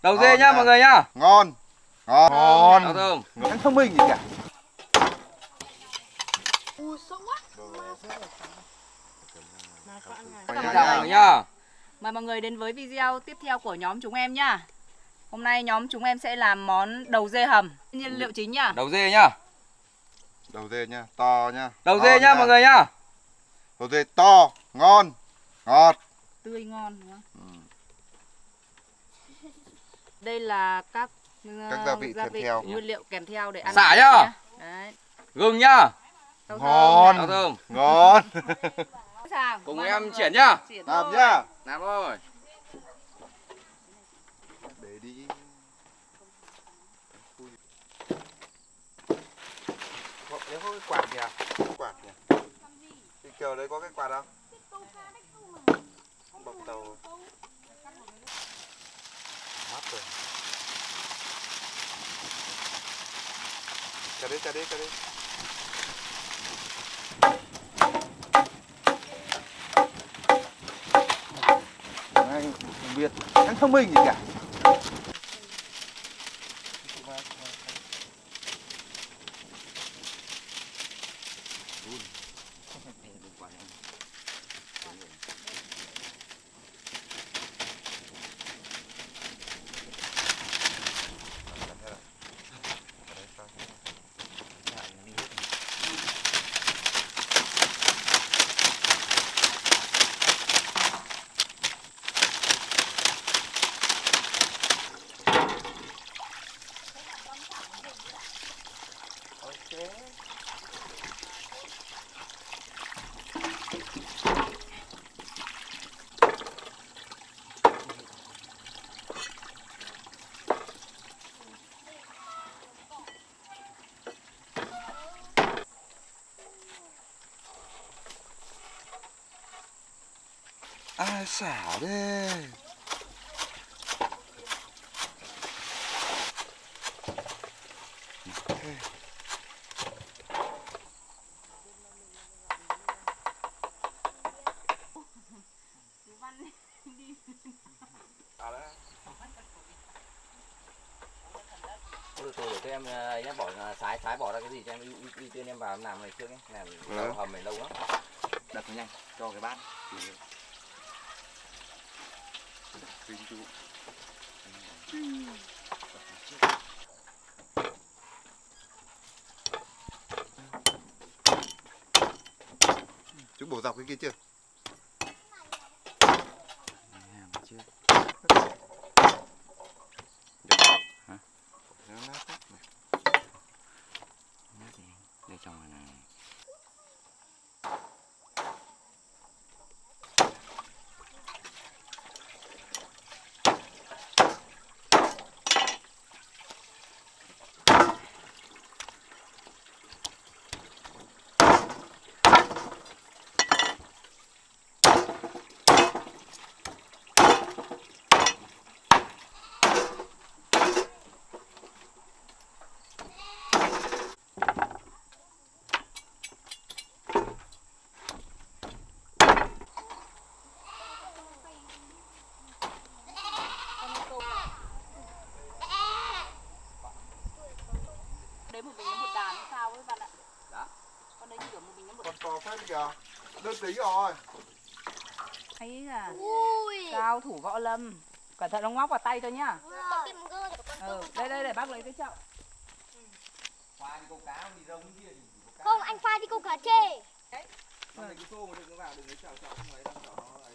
Đầu dê nhá mọi người nhá. Ngon. Ngon. Ngon thơm. Anh thông minh gì cả. Nhá. Mời mọi người đến với video tiếp theo của nhóm chúng em nhá. Hôm nay nhóm chúng em sẽ làm món đầu dê hầm. Nhiên liệu chính nhá. Đầu dê nhá. Đầu dê nhá, to nhá. Đầu dê nhá mọi người nhá. Đầu dê to, ngon, ngọt, tươi ngon đúng không? Đây là các gia vị kèm theo. nguyên liệu kèm theo để ăn. Xả nhá. Đấy. Gừng nhá. Ngon. Rau thơm. Ngon. Cùng em triển nhá. Làm nhá. Làm thôi. Để đi. Nếu có cái quạt kìa. Quạt kìa. Thì kiểu đấy có cái quạt không? Bọc tàu. Mát rồi. Cả đi. Anh không biết, anh thông minh gì cả. Ai xả đây. Tôi để cho em nhé, bỏ sái bỏ ra cái gì cho em ưu tiên em vào làm này trước nhé. Làm hầm này lâu lắm. Đập nó nhanh cho cái bát. Chú bổ dọc cái kia chưa? Đây trong này. Đấy một mình nó một đàn hay sao ấy bạn ạ? Đó. Con đấy kiểu một mình nó một. Con to phát kìa. Đơn tính rồi. Ấy là cao thủ võ lâm. Cẩn thận nó ngóc vào tay tôi nhá. Đây để bác lấy cái chậu. Khoai đi câu cá đi rông kia. Không, anh khoai đi câu cá chê. Đấy. Cái xô mà đừng vào, đừng lấy chậu không lấy đang chậu nó ấy.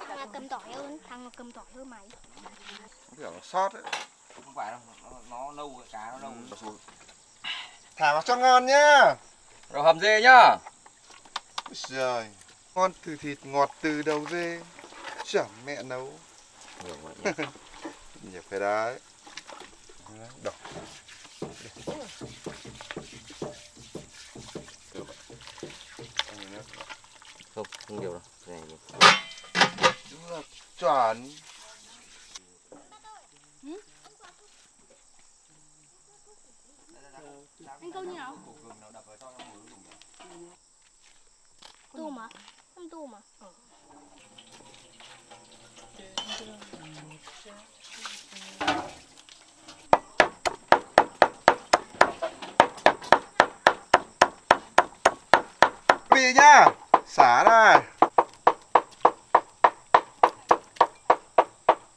Thằng là cầm tỏi hơn, thằng là cầm tỏi hơn mày. Kiểu nó sót ấy. Không phải đâu, nó nâu cái cá nó nâu. Thả vào cho ngon nhá. Rồi hầm dê nhá. Trời, ngon từ thịt, ngọt từ đầu dê. Chẳng mẹ nấu. Nhiều cái đấy. Đỏ. Không nhiều đâu. Này. Đúng là chuẩn. Anh câu như nào? Tôm à? Không tôm à? đi nhá. Xả này.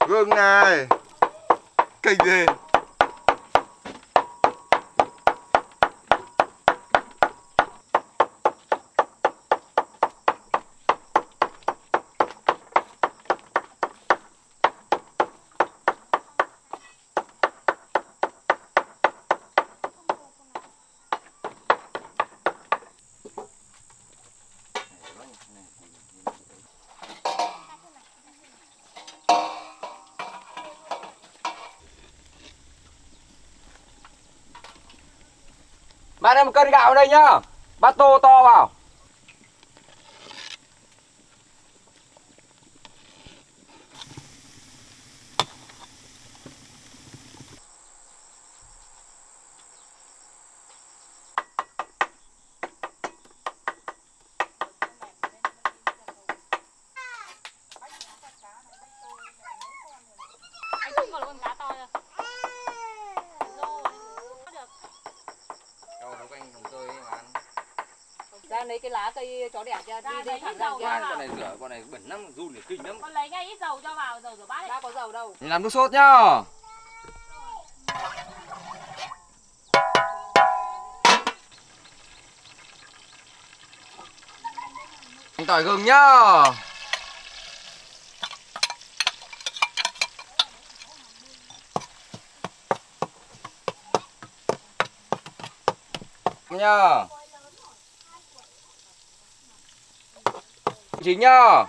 Gương này. Kênh gì? Mang em 1 cân gạo ở đây nhá. Bát tô to vào. Anh không còn con cá to rồi. Đâu nó quanh thùng tơi mà ăn. Ra lấy cái lá cây chó đẻ ra, đi lấy thẳng dầu ra kia. Con này rửa, con này bẩn lắm, run để kinh lắm. Con lấy ngay ít dầu cho vào, dầu rửa bát ấy. Đã có dầu đâu. Mình làm nước sốt nhá. Anh tỏi gừng nhá. Nhá. Chính nhá.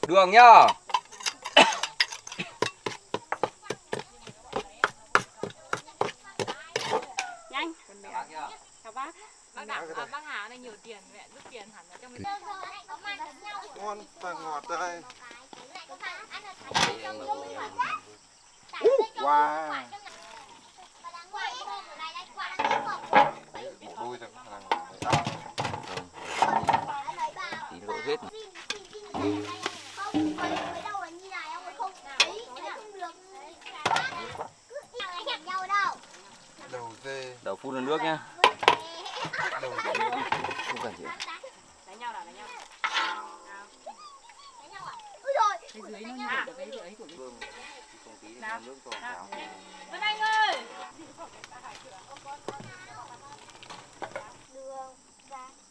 Đường nhá. Nhanh. Chào bác. Bác Đặng, bác Hà này nhiều tiền, mẹ rút tiền hẳn ở trong cái... Ngon và ngọt đây. Wow. Một đôi thằng hàng Tí nữa hết. đầu dê. Đậu phun lên nước nhá. Đầu dê. Không cần gì. Đánh nhau nào, đánh nhau. Cái dưới nó nhả được cái ấy của cái. Không tí nữa nước to vào. Vân Anh ơi.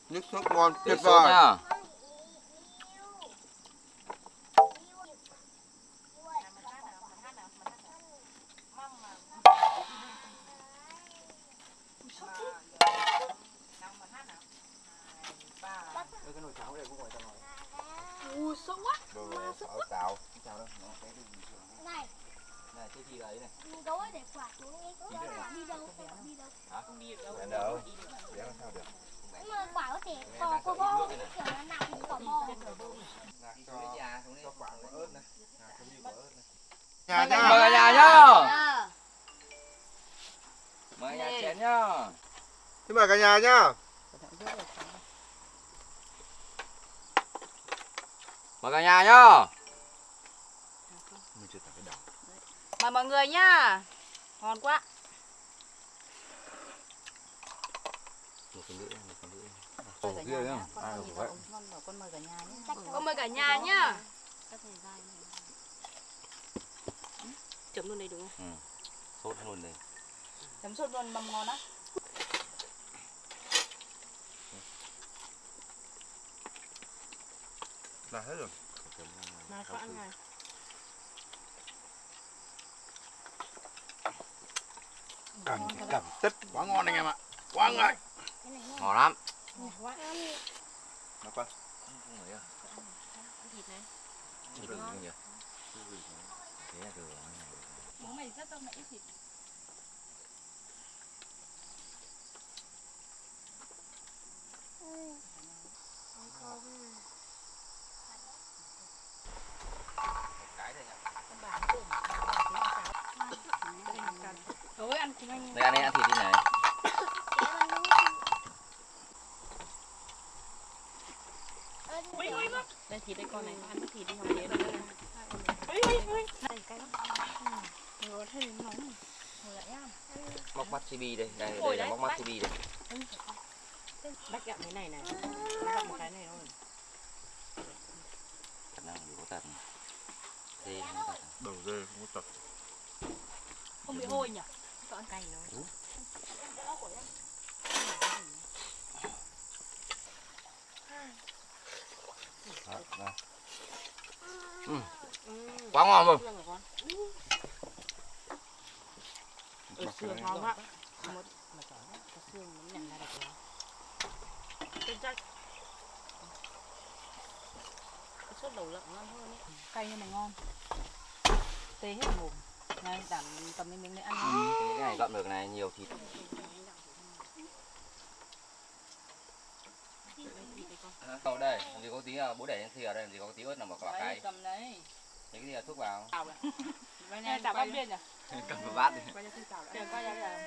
Nước sốt ngon Để tuyệt sốt vời. nhá. Cái nồi cháo này cũng gọi tao nói. Ui, sốc quá. Đồ xào táo. Cháo đâu? Nó cái gì bình thường. Này, Này, cái gì đấy này. gấu ấy để quả xuống đi. Đi đâu? Đi đâu? Không đi được đâu. Đến đâu? Bé làm sao được? Nhưng mà quả có thể to cô bó, kiểu là nặng thì quả bò. Nạc Xuống đến nhà, xuống đến cho quả có ớt này. Nạc cho đi quả ớt này. Nhà Nhà Mời nhá. cả nhà nhá. Mời nhà chén nhá. Thế mời cả nhà nhá. Mời cả nhà nhá. Mình chưa tặng cái đầu. Mời mọi người nhá. Ngon quá. Một phần nữa, một phần nữa. Mời cả kia nhà nhá. nhá. Con Ai ăn cũng gì vậy. đâu, con bảo con mời cả nhà nhé. Con mời cả nhà nhá. Chấm luôn đây đúng không? Sốt luôn đây. Chấm sốt luôn mâm ngon á. Là hết rồi. Nào cho ăn này. Cảm chất quá ngon anh em ạ. Quá ngon. Ngon lắm. Nó qua. Không ngửi à? Thịt này. Thịt ngon nhỉ? Thế là được. Bố mày rất đông lại ít thịt. Cái này nhá. Ôi ăn cùng anh. Đây ăn thịt đi này. đây thịt đây con này ăn cái thịt đi không đến đây cái rồi thấy nóng rồi lại ăn Móc mắt chibi đây, đây là móc mắt chibi đây. bách gặm cái này này gặm một cái này thôi Khả năng có tật. Dê không có tật. Đầu dê không có tật. không bị hôi nhỉ có ăn cay nó Quá ngon luôn. Xương ngon quá một mà chó có xương nó nhằn ra được cái chắc cái sốt đầu lợn ngon hơn ấy Cay nhưng mà ngon. Tê hết mồm. Này, đảm cầm cái miếng đấy ăn. Cái này gặm được này nhiều thịt. Đâu đây, làm gì có tí bố để lên thìa đây, làm gì có tí ớt nào mà quả cay. Cầm đấy. Lấy cái thìa thuốc vào. Này, chào bác biên nhỉ? Cầm vào bát đi. Quay ra xin chào đã. Quay ra.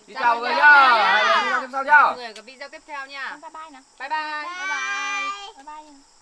Đi chào mọi người nhá. Đi chào tiếp sau nhá. Mọi người có video tiếp theo nha. Bye bye nào. Bye bye. Bye bye. Bye bye.